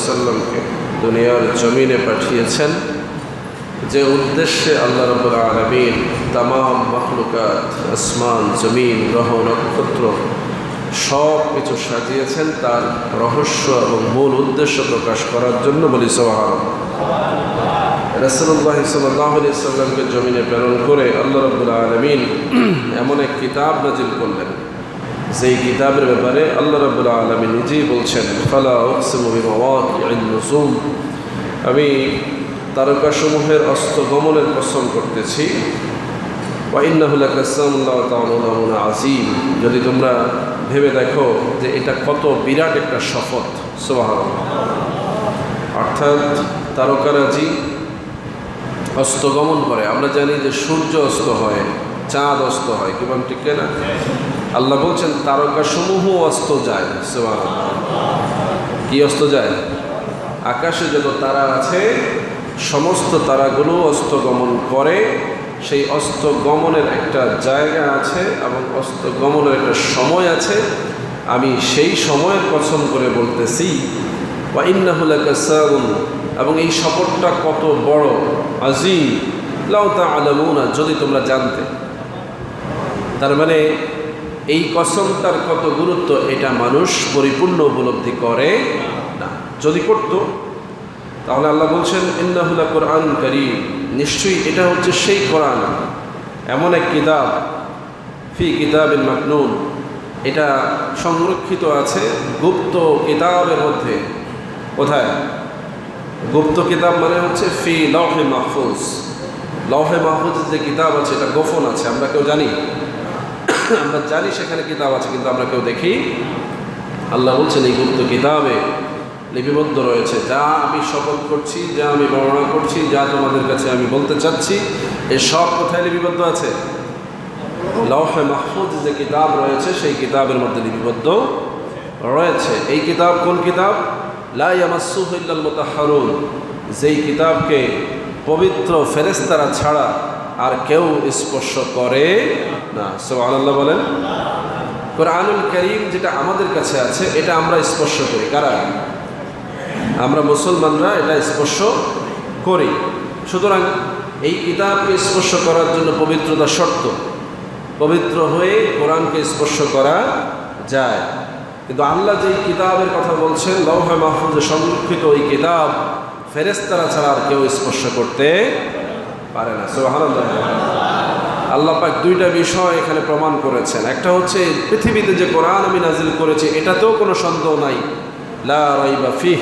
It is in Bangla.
সাল্লামকে দুনিয়ার জমিনে পাঠিয়েছেন যে উদ্দেশ্যে আল্লাহ রাব্বুল আলামিন তামাম মাখলুকাত, আসমান, জমিন, গ্রহ, নক্ষত্র সব কিছু সাজিয়েছেন তার রহস্য এবং মূল উদ্দেশ্য প্রকাশ করার জন্য। বলি সুবহানাল্লাহ। রাসূলুল্লাহ সাল্লাল্লাহু আলাইহি সাল্লামকে জমিনে প্রেরণ করে আল্লাহ রাব্বুল আলামিন এমন এক কিতাব নাজিল করলেন যেই কিতাবের ব্যাপারে আল্লাহ রাব্বুল আলামিন নিজেই বলছেন, ফালা উকসিমু বিমাওয়াকি'ন নুজুম, আমি তারকাসমূহের অস্তগমনের কসম করতেছি। ওয়া ইন্নাহু লাকাসামুন লাউ তা'লামুনা আযীম, যদি তোমরা ভেবে দেখো যে এটা কত বিরাট একটা শপথ। সুবহানাল্লাহ। অর্থাৎ তারকারাজি অস্তগমন করে। আমরা জানি যে সূর্য অস্ত হয়, চাঁদ অস্ত হয়, কি বলেন, ঠিক না? আল্লাহ বলছেন তারকাসমূহ অস্ত যায়। সুবহানাল্লাহ। কি অস্ত যায়? আকাশে যত তারা আছে সমস্ত তারাগুলো অস্তগমন করে। সেই অস্তগমনের একটা জায়গা আছে এবং অস্তগমনের একটা সময় আছে। আমি সেই সময়ের কসম করে বলতেছি, ওয়া ইন্নাহু লাকাসামুন, এবং এই শপথটা কত বড়, আযীম, লাউ তা'লামুনা, যদি তোমরা জানতে। তার মানে এই কসমটার কত গুরুত্ব এটা মানুষ পরিপূর্ণ উপলব্ধি করে না। যদি করত তাহলে আল্লাহ বলছেন ইন্নাহু লাকুরআন কারীম, নিশ্চয়ই এটা হচ্ছে সেই কোরআন, এমন এক কিতাব, ফি কিতাবিন মাকনুন, এটা সংরক্ষিত আছে গুপ্ত কিতাবের মধ্যে। কোথায়? গুপ্ত কিতাব মানে হচ্ছে ফি লাওহে মাহফুজ। লাওহে মাহফুজের যে কিতাব আছে এটা গোপন আছে, আমরা কেউ জানি। আমরা জানি সেখানে কিতাব আছে কিন্তু আমরা কেউ দেখি। আল্লাহ বলছেন এই গুপ্ত কিতাবে লিপিবদ্ধ রয়েছে যা আমি শপথ করছি, যা আমি বর্ণনা করছি, যা তোমাদের কাছে আমি বলতে চাচ্ছি, এই সব কোথায় লিপিবদ্ধ আছে? লাওহে মাহফুজ যে কিতাব রয়েছে সেই কিতাবের মধ্যে লিপিবদ্ধ রয়েছে। এই কিতাব কোন কিতাব? লা ইয়ামাসসুহু ইল্লাল মুতাহহারুন, যেই কিতাবকে পবিত্র ফেরেশতারা ছাড়া আর কেউ স্পর্শ করে না। সুবহানাল্লাহ বলেন। কোরআনুল কারীম যেটা আমাদের কাছে আছে এটা আমরা স্পর্শ করি। কারা? আমরা মুসলমানরা এটা স্পর্শ করি। সুতরাং এই কিতাবকে স্পর্শ করার জন্য পবিত্রতা শর্ত। পবিত্র হয়ে কোরআনকে স্পর্শ করা যায়। কিন্তু আল্লাহ যেই কিতাবের কথা বলছেন লাওহে মাহফুজে সংরক্ষিত ওই কিতাব ফেরেশতারা ছাড়া আর কেউ স্পর্শ করতে পারে না। সুবহানাল্লাহ। আল্লাহ পাক দুইটা বিষয় এখানে প্রমাণ করেছেন। একটা হচ্ছে পৃথিবীতে যে কোরআন আমি নাজিল করেছি এটাতেও কোনো সন্দেহ নাই, লা রাইবা ফিহ,